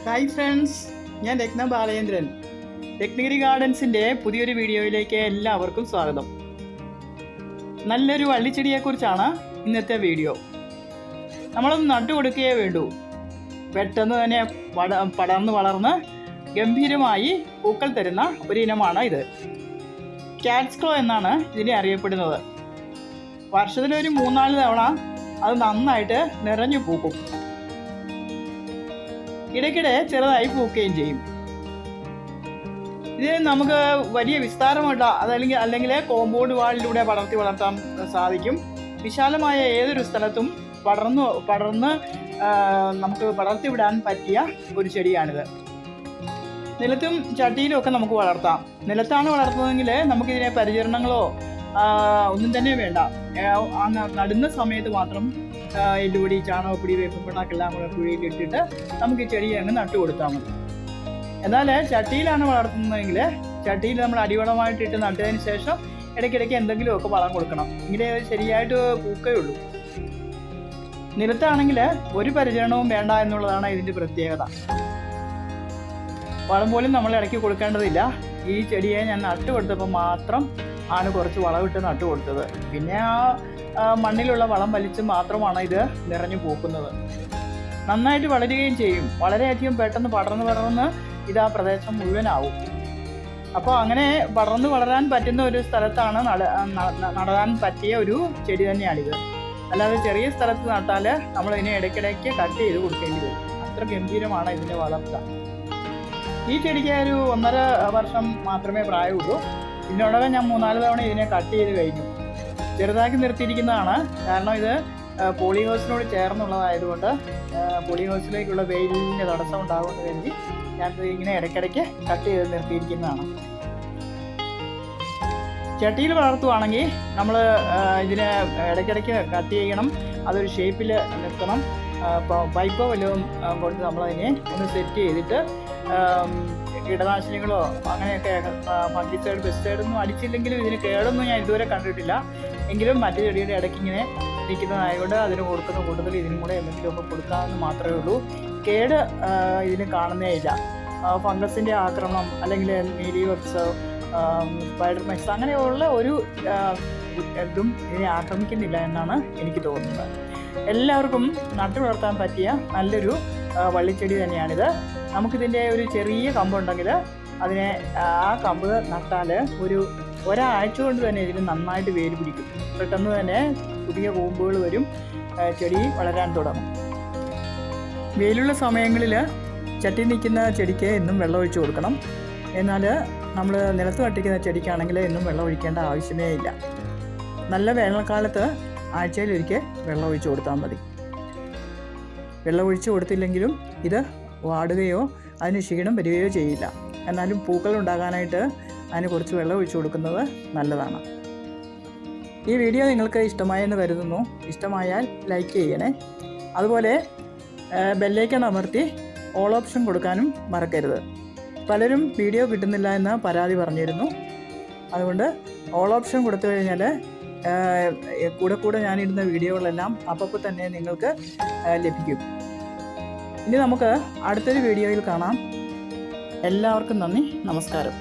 Hi friends, ഞാൻ രത്ന ബാലചന്ദ്രൻ. രത്നഗിരി ഗാർഡൻസിൻ്റെ പുതിയൊരു വീഡിയോയിലേക്ക് എല്ലാവർക്കും സ്വാഗതം. നല്ലൊരു വള്ളിച്ചെടിയെക്കുറിച്ചാണ് ഇന്നത്തെ വീഡിയോ. നമ്മളൊന്ന് നട്ടുകൊടുക്കുകയേ വേണ്ടൂ. പെട്ടെന്ന് തന്നെ പടർന്ന് വളർന്ന് ഗംഭീരമായി പൂക്കൾ തരുന്ന ഒരു ഇനമാണ് ഇത്. ക്യാറ്റ്സ് ക്ലോ എന്നാണ് ഇതിനെ അറിയപ്പെടുന്നത്. വർഷത്തിലൊരു 3-4 തവണ അത് നന്നായിട്ട് നിറഞ്ഞു പൂക്കും. ഇടയ്ക്കിടെ ചെറുതായി പൂക്കുകയും ചെയ്യും. ഇത് നമുക്ക് വലിയ വിസ്താരമായിട്ട് അല്ലെങ്കിൽ കോമ്പൗണ്ട് വാളിലൂടെ വളർത്താൻ സാധിക്കും. വിശാലമായ ഏതൊരു സ്ഥലത്തും പടർന്ന് നമുക്ക് പടർത്തിവിടാൻ പറ്റിയ ഒരു ചെടിയാണിത്. നിലത്തും ചട്ടിയിലും ഒക്കെ നമുക്ക് വളർത്താം. നിലത്താണ് വളർത്തുന്നതെങ്കിൽ നമുക്കിതിനെ പരിചരണങ്ങളോ ഒന്നും തന്നെ വേണ്ട. നടുന്ന സമയത്ത് മാത്രം എല്ലുപൊടി, ചാണകപ്പൊടി, വേപ്പിപ്പിണ്ണാക്കെല്ലാം കൂടെ കുഴിയിലിട്ടിട്ട് നമുക്ക് ഈ ചെടിയെ അങ്ങ് നട്ടു കൊടുത്താൽ മതി. എന്നാൽ ചട്ടിയിലാണ് വളർത്തുന്നതെങ്കിൽ ചട്ടിയിൽ നമ്മൾ അടിവളമായിട്ടിട്ട് നട്ടതിന് ശേഷം ഇടയ്ക്കിടയ്ക്ക് എന്തെങ്കിലുമൊക്കെ വളം കൊടുക്കണം. എങ്കിലേ ശരിയായിട്ട് പൂക്കുകയുള്ളൂ. നിലത്താണെങ്കിൽ ഒരു പരിചരണവും വേണ്ട എന്നുള്ളതാണ് ഇതിൻ്റെ പ്രത്യേകത. വളം പോലും നമ്മൾ ഇടയ്ക്ക് കൊടുക്കേണ്ടതില്ല. ഈ ചെടിയെ ഞാൻ നട്ടു കൊടുത്തപ്പോൾ മാത്രം ആണ് കുറച്ച് വളമിട്ട് നട്ടു കൊടുത്തത്. പിന്നെ മണ്ണിലുള്ള വളം വലിച്ച് മാത്രമാണ് ഇത് നിറഞ്ഞു പൂക്കുന്നത്. നന്നായിട്ട് വളരുകയും ചെയ്യും. വളരെയധികം പെട്ടെന്ന് പടർന്ന് ഇത് ആ പ്രദേശം മുഴുവനാവും. അപ്പോൾ അങ്ങനെ പടർന്ന് വളരാൻ പറ്റുന്ന ഒരു സ്ഥലത്താണ് നടാൻ പറ്റിയ ഒരു ചെടി തന്നെയാണിത്. അല്ലാതെ ചെറിയ സ്ഥലത്ത് നട്ടാൽ നമ്മളിതിനെ ഇടയ്ക്കിടയ്ക്ക് കട്ട് ചെയ്ത് കൊടുക്കേണ്ടി വരും. അത്ര ഗംഭീരമാണ് ഇതിൻ്റെ വളർച്ച. ഈ ചെടിക്ക് ഒരു 1.5 വർഷം മാത്രമേ പ്രായമുള്ളൂ. ഇതിനോടകം ഞാൻ 3-4 തവണ ഇതിനെ കട്ട് ചെയ്ത് കഴിഞ്ഞു. ചെറുതാക്കി നിർത്തിയിരിക്കുന്നതാണ്. കാരണം ഇത് പോളി ഹൗസിനോട് ചേർന്നുള്ളതായതുകൊണ്ട് പോളി ഹൗസിലേക്കുള്ള വെയിലിൻ്റെ തടസ്സം ഉണ്ടാകുമെന്ന് കരുതി ഞാനിത് ഇങ്ങനെ ഇടയ്ക്കിടയ്ക്ക് കട്ട് ചെയ്ത് നിർത്തിയിരിക്കുന്നതാണ്. ചട്ടിയിൽ വളർത്തുവാണെങ്കിൽ നമ്മൾ ഇതിനെ ഇടയ്ക്കിടയ്ക്ക് കട്ട് ചെയ്യണം. അതൊരു ഷേപ്പിൽ നിർത്തണം. പൈപ്പോ വല്ലതും കൊണ്ട് നമ്മളതിനെ ഒന്ന് സെറ്റ് ചെയ്തിട്ട് കീടനാശിനികളോ അങ്ങനെയൊക്കെ ഫംഗിസൈഡ്, പെസ്റ്റിസൈഡൊന്നും അടിച്ചില്ലെങ്കിലും ഇതിന് കേടൊന്നും ഞാൻ ഇതുവരെ കണ്ടിട്ടില്ല. എങ്കിലും മറ്റു ചെടിയുടെ ഇടയ്ക്ക് ഇങ്ങനെ നിൽക്കുന്നതായതുകൊണ്ട് അതിന് കൊടുക്കുന്ന കൂടുതൽ ഇതിനും കൂടെ എന്തെങ്കിലുമൊക്കെ കൊടുക്കാമെന്ന് മാത്രമേ ഉള്ളൂ. കേട് ഇതിന് കാണുന്നേ ഇല്ല. ഫംഗസിൻ്റെ ആക്രമണം അല്ലെങ്കിൽ മീലിബഗ്സ്, സ്പൈഡർ മൈറ്റ്സ് അങ്ങനെയുള്ള ഒരു ഇതും ഇതിനെ ആക്രമിക്കുന്നില്ല എന്നാണ് എനിക്ക് തോന്നുന്നത്. എല്ലാവർക്കും നട്ടു വളർത്താൻ പറ്റിയ നല്ലൊരു വള്ളിച്ചെടി തന്നെയാണിത്. നമുക്കിതിൻ്റെ ഒരു ചെറിയ കമ്പുണ്ടെങ്കിൽ അതിനെ ആ കമ്പ് നട്ടാൽ ഒരാഴ്ച കൊണ്ട് തന്നെ ഇതിന് നന്നായിട്ട് വേര് പിടിക്കും. പെട്ടെന്ന് തന്നെ പുതിയ കൂമ്പുകൾ വരും. ചെടി വളരാൻ തുടങ്ങും. വെയിലുള്ള സമയങ്ങളിൽ ചട്ടി നിൽക്കുന്ന ചെടിക്ക് എന്നും വെള്ളം ഒഴിച്ചു കൊടുക്കണം. എന്നാൽ നമ്മൾ നിലത്ത് നട്ടിരിക്കുന്ന ചെടിക്കാണെങ്കിൽ എന്നും വെള്ളം ഒഴിക്കേണ്ട ആവശ്യമേ ഇല്ല. നല്ല വേനൽക്കാലത്ത് ആഴ്ചയിലൊരിക്കൽ വെള്ളം ഒഴിച്ചു കൊടുത്താൽ മതി. വെള്ളം ഒഴിച്ചു കൊടുത്തില്ലെങ്കിലും ഇത് വാടുകയോ അതിന് ക്ഷീണം വരികയോ ചെയ്യില്ല. എന്നാലും പൂക്കൾ ഉണ്ടാകാനായിട്ട് അതിന് കുറച്ച് വെള്ളം ഒഴിച്ചു കൊടുക്കുന്നത് നല്ലതാണ്. ഈ വീഡിയോ നിങ്ങൾക്ക് ഇഷ്ടമായെന്ന് കരുതുന്നു. ഇഷ്ടമായാൽ ലൈക്ക് ചെയ്യണേ. അതുപോലെ ബെല്ലൈക്കൺ അമർത്തി ഓൾ ഓപ്ഷൻ കൊടുക്കാനും മറക്കരുത്. പലരും വീഡിയോ കിട്ടുന്നില്ല എന്ന് പരാതി പറഞ്ഞിരുന്നു. അതുകൊണ്ട് ഓൾ ഓപ്ഷൻ കൊടുത്തു കഴിഞ്ഞാൽ കൂടെ ഞാനിടുന്ന വീഡിയോകളെല്ലാം അപ്പോൾ തന്നെ നിങ്ങൾക്ക് ലഭിക്കും. ഇനി നമുക്ക് അടുത്തൊരു വീഡിയോയിൽ കാണാം. എല്ലാവർക്കും നന്ദി, നമസ്കാരം.